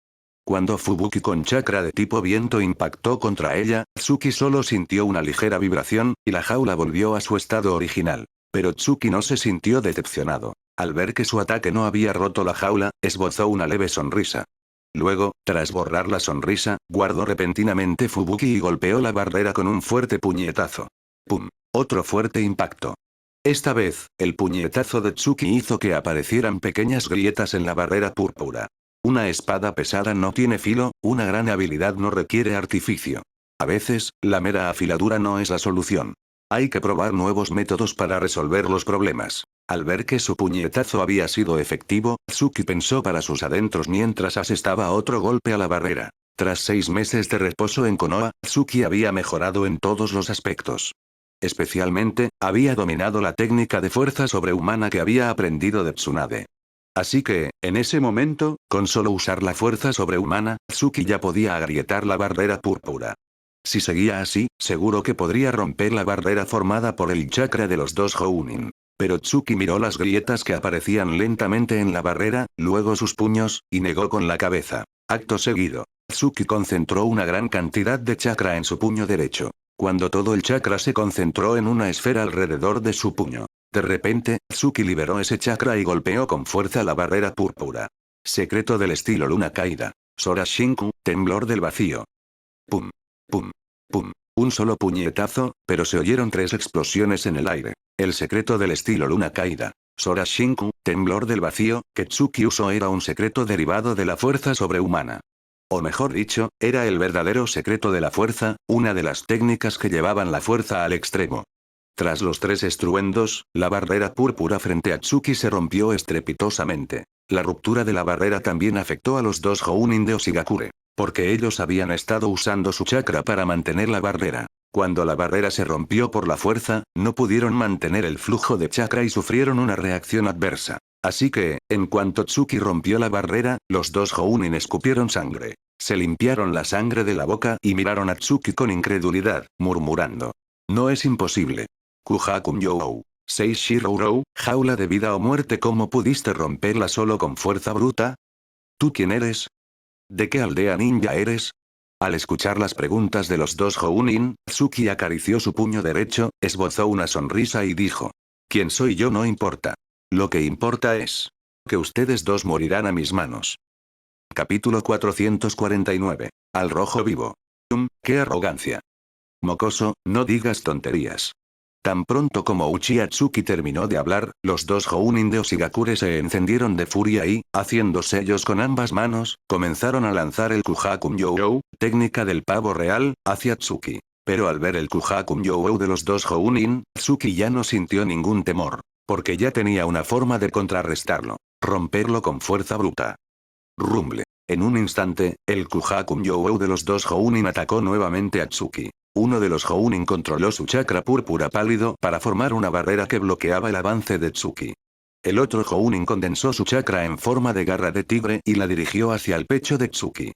S1: Cuando Fubuki con chakra de tipo viento impactó contra ella, Tsuki solo sintió una ligera vibración, y la jaula volvió a su estado original. Pero Tsuki no se sintió decepcionado. Al ver que su ataque no había roto la jaula, esbozó una leve sonrisa. Luego, tras borrar la sonrisa, guardó repentinamente Fubuki y golpeó la barrera con un fuerte puñetazo. ¡Pum! Otro fuerte impacto. Esta vez, el puñetazo de Tsuki hizo que aparecieran pequeñas grietas en la barrera púrpura. Una espada pesada no tiene filo, una gran habilidad no requiere artificio. A veces, la mera afiladura no es la solución. Hay que probar nuevos métodos para resolver los problemas. Al ver que su puñetazo había sido efectivo, Tsuki pensó para sus adentros mientras asestaba otro golpe a la barrera. Tras 6 meses de reposo en Konoha, Tsuki había mejorado en todos los aspectos. Especialmente, había dominado la técnica de fuerza sobrehumana que había aprendido de Tsunade. Así que, en ese momento, con solo usar la fuerza sobrehumana, Tsuki ya podía agrietar la barrera púrpura. Si seguía así, seguro que podría romper la barrera formada por el chakra de los dos Jounin. Pero Tsuki miró las grietas que aparecían lentamente en la barrera, luego sus puños, y negó con la cabeza. Acto seguido, Tsuki concentró una gran cantidad de chakra en su puño derecho. Cuando todo el chakra se concentró en una esfera alrededor de su puño. De repente, Tsuki liberó ese chakra y golpeó con fuerza la barrera púrpura. Secreto del estilo luna caída. Sora Shinku, temblor del vacío. Pum. Pum. Pum. Un solo puñetazo, pero se oyeron 3 explosiones en el aire. El secreto del estilo luna caída. Sora Shinku, temblor del vacío, que Tsuki usó era un secreto derivado de la fuerza sobrehumana. O mejor dicho, era el verdadero secreto de la fuerza, una de las técnicas que llevaban la fuerza al extremo. Tras los 3 estruendos, la barrera púrpura frente a Tsuki se rompió estrepitosamente. La ruptura de la barrera también afectó a los dos Jounin de Oshigakure, porque ellos habían estado usando su chakra para mantener la barrera. Cuando la barrera se rompió por la fuerza, no pudieron mantener el flujo de chakra y sufrieron una reacción adversa. Así que, en cuanto Tsuki rompió la barrera, los dos Jounin escupieron sangre. Se limpiaron la sangre de la boca y miraron a Tsuki con incredulidad, murmurando. No es imposible. Kuhaku-Nyou. Seishiro-Rou, jaula de vida o muerte, ¿cómo pudiste romperla solo con fuerza bruta? ¿Tú quién eres? ¿De qué aldea ninja eres? Al escuchar las preguntas de los dos Jounin, Tsuki acarició su puño derecho, esbozó una sonrisa y dijo. ¿Quién soy yo no importa. Lo que importa es que ustedes dos morirán a mis manos. Capítulo 449. Al rojo vivo. ¡Qué arrogancia! Mocoso, no digas tonterías. Tan pronto como Uchiha Tsuki terminó de hablar, los dos Jounin de Oshigakure se encendieron de furia y, haciendo sellos con ambas manos, comenzaron a lanzar el Kuhaku-Nyou, técnica del pavo real, hacia Tsuki. Pero al ver el Kuhaku-Nyou de los dos Jounin, Tsuki ya no sintió ningún temor, porque ya tenía una forma de contrarrestarlo. Romperlo con fuerza bruta. Rumble. En un instante, el Kuhaku-Nyou de los dos Jounin atacó nuevamente a Tsuki. Uno de los Jounin controló su chakra púrpura pálido para formar una barrera que bloqueaba el avance de Tsuki. El otro Jounin condensó su chakra en forma de garra de tigre y la dirigió hacia el pecho de Tsuki.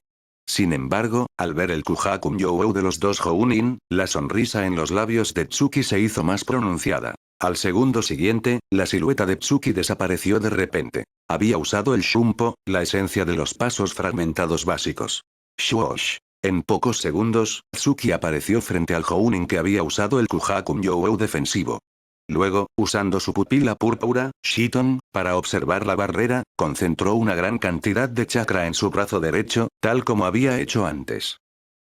S1: Sin embargo, al ver el Kuhaku-Myoou de los dos Jounin, la sonrisa en los labios de Tsuki se hizo más pronunciada. Al segundo siguiente, la silueta de Tsuki desapareció de repente. Había usado el Shumpo, la esencia de los pasos fragmentados básicos. Shuosh. En pocos segundos, Tsuki apareció frente al Jounin que había usado el Kuhaku-Myoou defensivo. Luego, usando su pupila púrpura, Shiton, para observar la barrera, concentró una gran cantidad de chakra en su brazo derecho, tal como había hecho antes.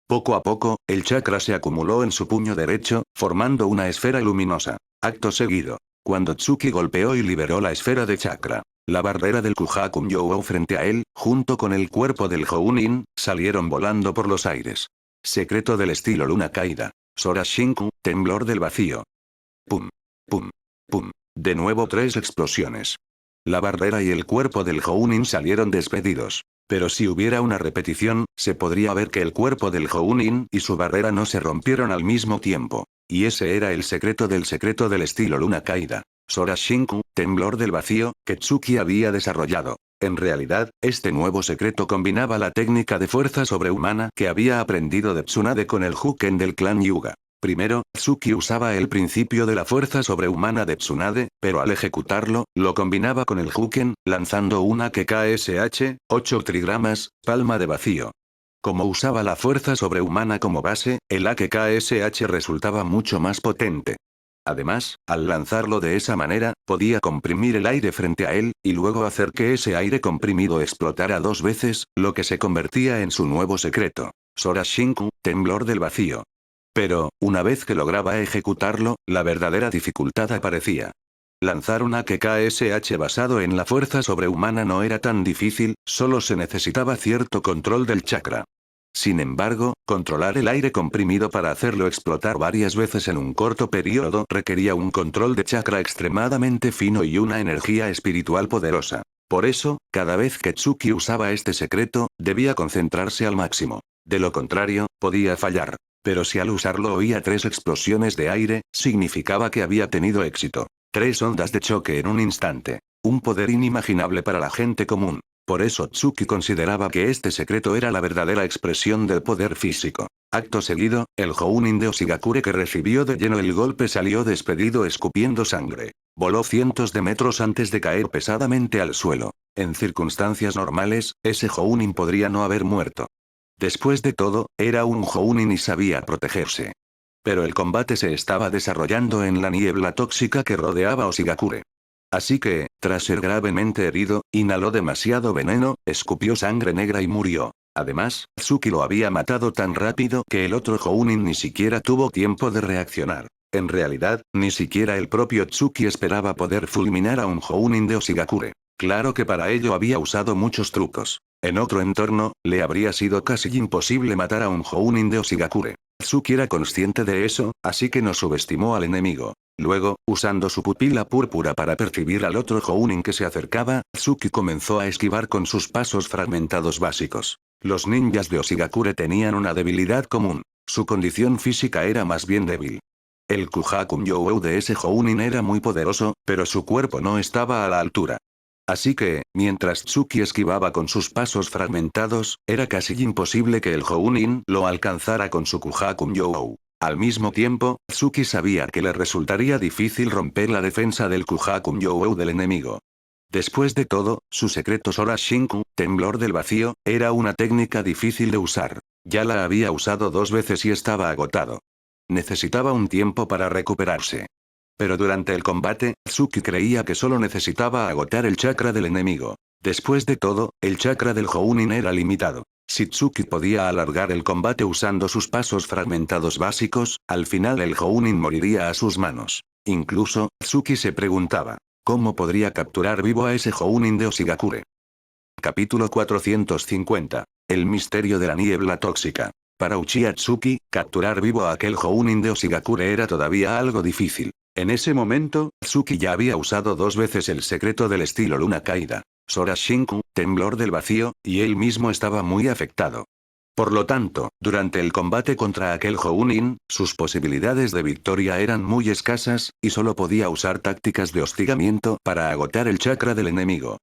S1: Poco a poco, el chakra se acumuló en su puño derecho, formando una esfera luminosa. Acto seguido, cuando Tsuki golpeó y liberó la esfera de chakra, la barrera del Kuhaku-Myoou frente a él, junto con el cuerpo del Jounin, salieron volando por los aires. Secreto del estilo luna caída. Sora Shinku, temblor del vacío. Pum. Pum. Pum. De nuevo 3 explosiones. La barrera y el cuerpo del Jounin salieron despedidos. Pero si hubiera una repetición, se podría ver que el cuerpo del Jounin y su barrera no se rompieron al mismo tiempo. Y ese era el secreto del estilo luna caída. Sora Shinku, temblor del vacío, que Tsuki había desarrollado. En realidad, este nuevo secreto combinaba la técnica de fuerza sobrehumana que había aprendido de Tsunade con el Huken del clan Hyuga. Primero, Tsuki usaba el principio de la fuerza sobrehumana de Tsunade, pero al ejecutarlo, lo combinaba con el Huken, lanzando una KKSH, 8 trigramas, palma de vacío. Como usaba la fuerza sobrehumana como base, el AKKSH resultaba mucho más potente. Además, al lanzarlo de esa manera, podía comprimir el aire frente a él, y luego hacer que ese aire comprimido explotara 2 veces, lo que se convertía en su nuevo secreto. Sora Shinku, temblor del vacío. Pero, una vez que lograba ejecutarlo, la verdadera dificultad aparecía. Lanzar una KKSH basado en la fuerza sobrehumana no era tan difícil, solo se necesitaba cierto control del chakra. Sin embargo, controlar el aire comprimido para hacerlo explotar varias veces en un corto periodo requería un control de chakra extremadamente fino y una energía espiritual poderosa. Por eso, cada vez que Tsuki usaba este secreto, debía concentrarse al máximo. De lo contrario, podía fallar. Pero si al usarlo oía 3 explosiones de aire, significaba que había tenido éxito. 3 ondas de choque en un instante. Un poder inimaginable para la gente común. Por eso Tsuki consideraba que este secreto era la verdadera expresión del poder físico. Acto seguido, el Jounin de Oshigakure que recibió de lleno el golpe salió despedido escupiendo sangre. Voló cientos de metros antes de caer pesadamente al suelo. En circunstancias normales, ese Jounin podría no haber muerto. Después de todo, era un Jounin y sabía protegerse. Pero el combate se estaba desarrollando en la niebla tóxica que rodeaba Oshigakure. Así que, tras ser gravemente herido, inhaló demasiado veneno, escupió sangre negra y murió. Además, Tsuki lo había matado tan rápido que el otro Jounin ni siquiera tuvo tiempo de reaccionar. En realidad, ni siquiera el propio Tsuki esperaba poder fulminar a un Jounin de Oshigakure. Claro que para ello había usado muchos trucos. En otro entorno, le habría sido casi imposible matar a un Jounin de Oshigakure. Tsuki era consciente de eso, así que no subestimó al enemigo. Luego, usando su pupila púrpura para percibir al otro Jounin que se acercaba, Tsuki comenzó a esquivar con sus pasos fragmentados básicos. Los ninjas de Oshigakure tenían una debilidad común. Su condición física era más bien débil. El Kuhaku-Myoou de ese Jounin era muy poderoso, pero su cuerpo no estaba a la altura. Así que, mientras Tsuki esquivaba con sus pasos fragmentados, era casi imposible que el Jounin lo alcanzara con su Kuhaku-Myoou. Al mismo tiempo, Tsuki sabía que le resultaría difícil romper la defensa del Kuhaku-Myoou del enemigo. Después de todo, su secreto Sora Shinku, temblor del vacío, era una técnica difícil de usar. Ya la había usado 2 veces y estaba agotado. Necesitaba un tiempo para recuperarse. Pero durante el combate, Tsuki creía que solo necesitaba agotar el chakra del enemigo. Después de todo, el chakra del Jounin era limitado. Si Tsuki podía alargar el combate usando sus pasos fragmentados básicos, al final el Jounin moriría a sus manos. Incluso, Tsuki se preguntaba, ¿cómo podría capturar vivo a ese Jounin de Oshigakure? Capítulo 450. El misterio de la niebla tóxica. Para Uchiha Tsuki, capturar vivo a aquel Jounin de Oshigakure era todavía algo difícil. En ese momento, Tsuki ya había usado 2 veces el secreto del estilo luna caída. Sora Shinku, temblor del vacío, y él mismo estaba muy afectado. Por lo tanto, durante el combate contra aquel Jounin, sus posibilidades de victoria eran muy escasas, y solo podía usar tácticas de hostigamiento para agotar el chakra del enemigo.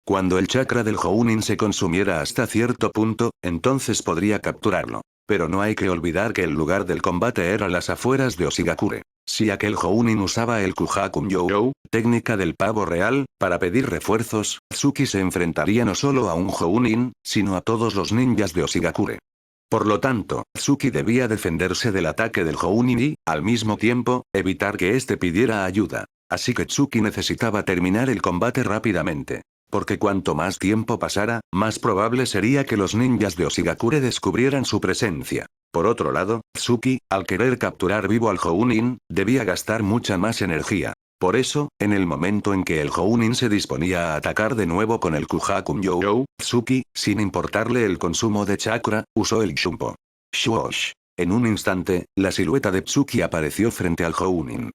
S1: Cuando el chakra del Jounin se consumiera hasta cierto punto, entonces podría capturarlo. Pero no hay que olvidar que el lugar del combate era las afueras de Oshigakure. Si aquel Jounin usaba el Kuhaku-Myou, técnica del pavo real, para pedir refuerzos, Tsuki se enfrentaría no solo a un Jounin, sino a todos los ninjas de Oshigakure. Por lo tanto, Tsuki debía defenderse del ataque del Jounin y, al mismo tiempo, evitar que éste pidiera ayuda. Así que Tsuki necesitaba terminar el combate rápidamente. Porque cuanto más tiempo pasara, más probable sería que los ninjas de Oshigakure descubrieran su presencia. Por otro lado, Tsuki, al querer capturar vivo al Jounin, debía gastar mucha más energía. Por eso, en el momento en que el Jounin se disponía a atacar de nuevo con el Kuhaku-Myou, Tsuki, sin importarle el consumo de chakra, usó el Shumpo. Shwoosh. En un instante, la silueta de Tsuki apareció frente al Jounin.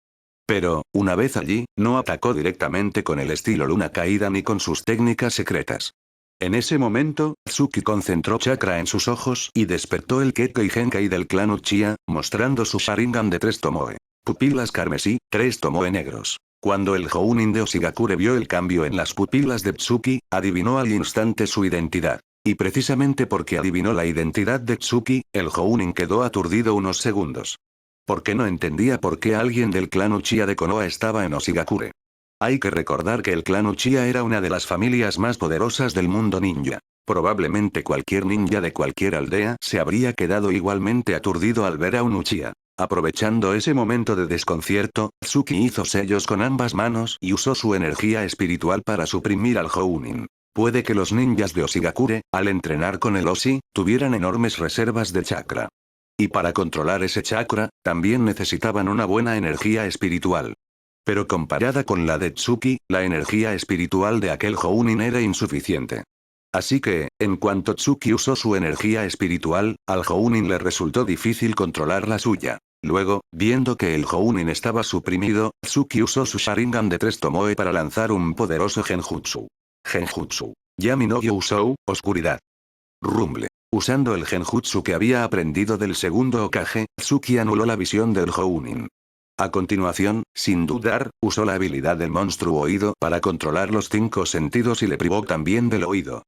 S1: Pero, una vez allí, no atacó directamente con el estilo luna caída ni con sus técnicas secretas. En ese momento, Tsuki concentró chakra en sus ojos y despertó el Kekkei Genkai del clan Uchiha, mostrando su Sharingan de 3 tomoe. Pupilas carmesí, 3 tomoe negros. Cuando el Jounin de Oshigakure vio el cambio en las pupilas de Tsuki, adivinó al instante su identidad. Y precisamente porque adivinó la identidad de Tsuki, el Jounin quedó aturdido unos segundos. Porque no entendía por qué alguien del clan Uchiha de Konoha estaba en Oshigakure. Hay que recordar que el clan Uchiha era una de las familias más poderosas del mundo ninja. Probablemente cualquier ninja de cualquier aldea se habría quedado igualmente aturdido al ver a un Uchiha. Aprovechando ese momento de desconcierto, Tsuki hizo sellos con ambas manos y usó su energía espiritual para suprimir al Jounin. Puede que los ninjas de Oshigakure, al entrenar con el Oshi, tuvieran enormes reservas de chakra. Y para controlar ese chakra, también necesitaban una buena energía espiritual. Pero comparada con la de Tsuki, la energía espiritual de aquel Jounin era insuficiente. Así que, en cuanto Tsuki usó su energía espiritual, al Jounin le resultó difícil controlar la suya. Luego, viendo que el Jounin estaba suprimido, Tsuki usó su Sharingan de 3 tomoe para lanzar un poderoso Genjutsu. Genjutsu. Yami no Yousou, oscuridad. Rumble. Usando el genjutsu que había aprendido del segundo Hokage, Tsuki anuló la visión del Jounin. A continuación, sin dudar, usó la habilidad del monstruo oído para controlar los 5 sentidos y le privó también del oído.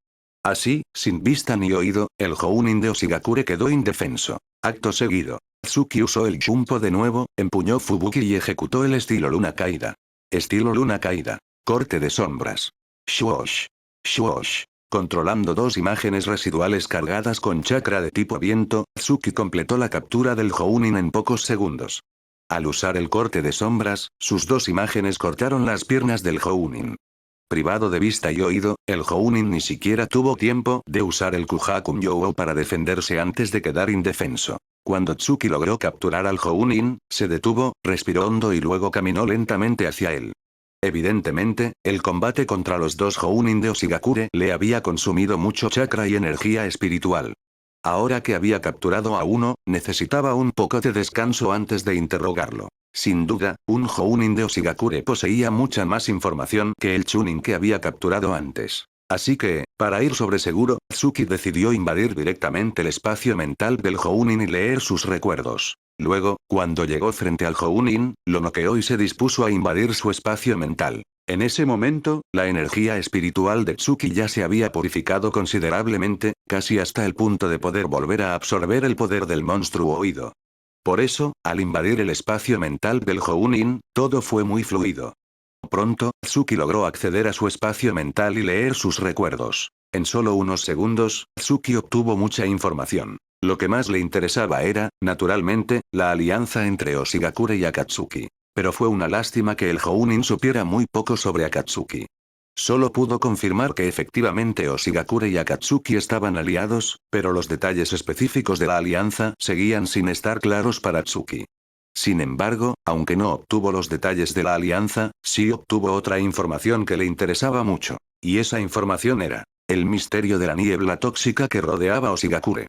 S1: Así, sin vista ni oído, el Jounin de Oshigakure quedó indefenso. Acto seguido, Tsuki usó el Shumpo de nuevo, empuñó Fubuki y ejecutó el estilo luna caída. Estilo luna caída. Corte de sombras. Shwoosh. Shwoosh. Controlando 2 imágenes residuales cargadas con chakra de tipo viento, Tsuki completó la captura del Jounin en pocos segundos. Al usar el corte de sombras, sus 2 imágenes cortaron las piernas del Jounin. Privado de vista y oído, el Jounin ni siquiera tuvo tiempo de usar el Kuhaku-Myou para defenderse antes de quedar indefenso. Cuando Tsuki logró capturar al Jounin, se detuvo, respiró hondo y luego caminó lentamente hacia él. Evidentemente, el combate contra los 2 Jounin de Oshigakure le había consumido mucho chakra y energía espiritual. Ahora que había capturado a uno, necesitaba un poco de descanso antes de interrogarlo. Sin duda, un Jounin de Oshigakure poseía mucha más información que el Chunin que había capturado antes. Así que, para ir sobre seguro, Tsuki decidió invadir directamente el espacio mental del Jounin y leer sus recuerdos. Luego, cuando llegó frente al Jounin, lo noqueó y se dispuso a invadir su espacio mental. En ese momento, la energía espiritual de Tsuki ya se había purificado considerablemente, casi hasta el punto de poder volver a absorber el poder del monstruo oído. Por eso, al invadir el espacio mental del Jounin, todo fue muy fluido. Pronto, Tsuki logró acceder a su espacio mental y leer sus recuerdos. En solo unos segundos, Tsuki obtuvo mucha información. Lo que más le interesaba era, naturalmente, la alianza entre Oshigakure y Akatsuki. Pero fue una lástima que el Jounin supiera muy poco sobre Akatsuki. Solo pudo confirmar que efectivamente Oshigakure y Akatsuki estaban aliados, pero los detalles específicos de la alianza seguían sin estar claros para Tsuki. Sin embargo, aunque no obtuvo los detalles de la alianza, sí obtuvo otra información que le interesaba mucho. Y esa información era el misterio de la niebla tóxica que rodeaba a Oshigakure.